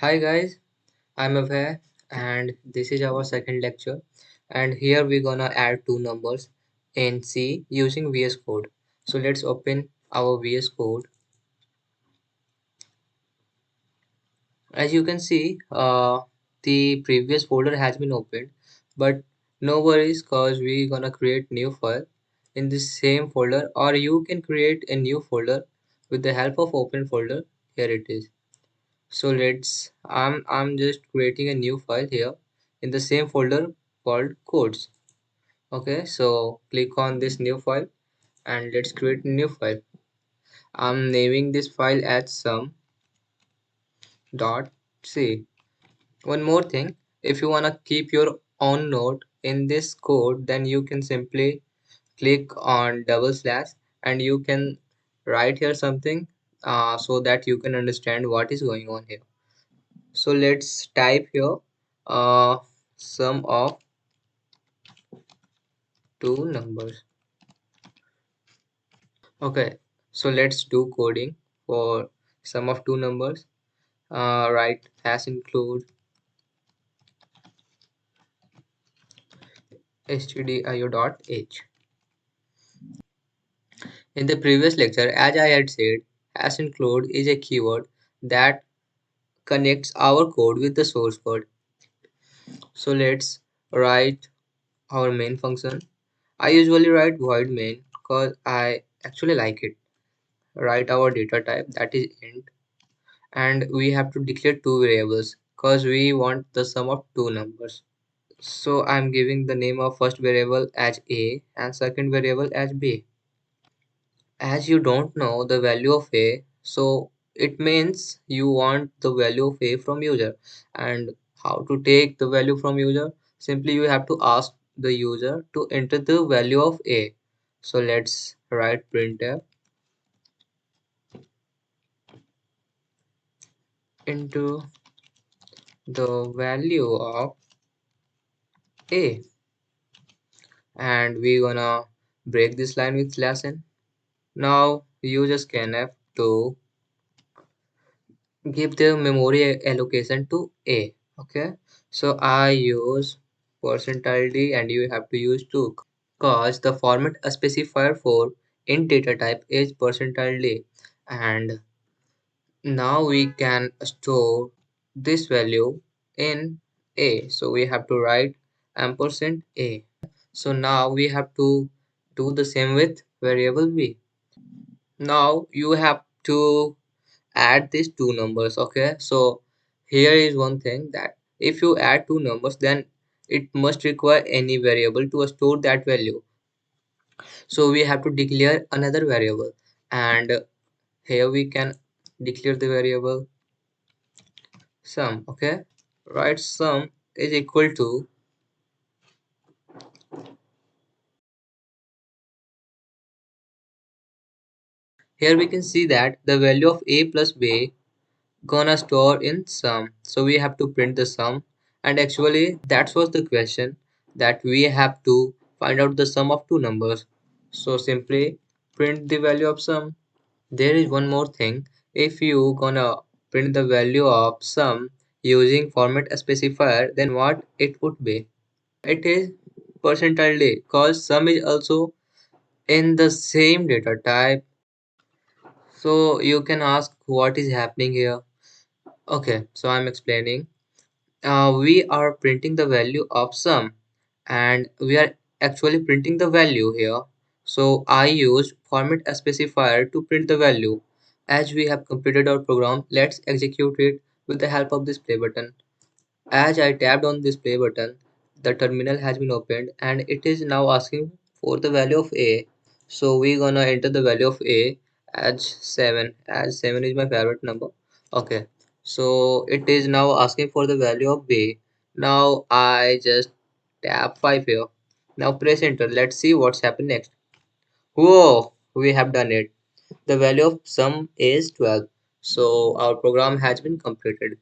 Hi guys, I'm Abhay and this is our second lecture, and here we're gonna add two numbers in C using VS Code. So let's open our VS Code. As you can see, the previous folder has been opened, but no worries cause we're gonna create new file in the same folder, or you can create a new folder with the help of open folder. Here it is. So I'm just creating a new file here in the same folder called codes. Okay, so click on this new file and let's create a new file. I'm naming this file as sum.c. One more thing, if you wanna keep your own note in this code, then you can simply click on double slash and you can write here something so that you can understand what is going on here. So let's type here sum of two numbers. Okay, so let's do coding for sum of two numbers. Write hash include stdio.h. In the previous lecture, as I had said, hash include is a keyword that connects our code with the source code. So let's write our main function. I usually write void main because I actually like it. Write our data type, that is int, and we have to declare two variables because we want the sum of two numbers. So I'm giving the name of first variable as a and second variable as b. As you don't know the value of a, so it means you want the value of a from user. And how to take the value from user? Simply you have to ask the user to enter the value of a. So let's write printf into the value of a, and we're gonna break this line with slash n. Now use a scanf to give the memory allocation to a. Okay, so I use percentile d and you have to use 2 cause the format specifier for int data type is percentile d, and now we can store this value in a, so we have to write ampersand a. So now we have to do the same with variable b. Now you have to add these two numbers. Okay, so here is one thing, that if you add two numbers, then it must require any variable to store that value. So we have to declare another variable, and here we can declare the variable sum. Okay, right, sum is equal to, here we can see that the value of a plus b gonna store in sum, so we have to print the sum. And actually that was the question, that we have to find out the sum of two numbers, so simply print the value of sum. There is one more thing, if you gonna print the value of sum using format specifier, then what it would be? It is percentile d, cause sum is also in the same data type. So you can ask what is happening here. Okay, so I'm explaining. We are printing the value of sum, and we are actually printing the value here. So I used format specifier to print the value. As we have completed our program, let's execute it with the help of this play button. As I tapped on this play button, the terminal has been opened and it is now asking for the value of a. So we're gonna enter the value of a as 7, as 7 is my favorite number. Okay, so it is now asking for the value of b. Now I just tap 5 here. Now press enter. Let's see what's happened next. Whoa, we have done it. The value of sum is 12. So our program has been completed.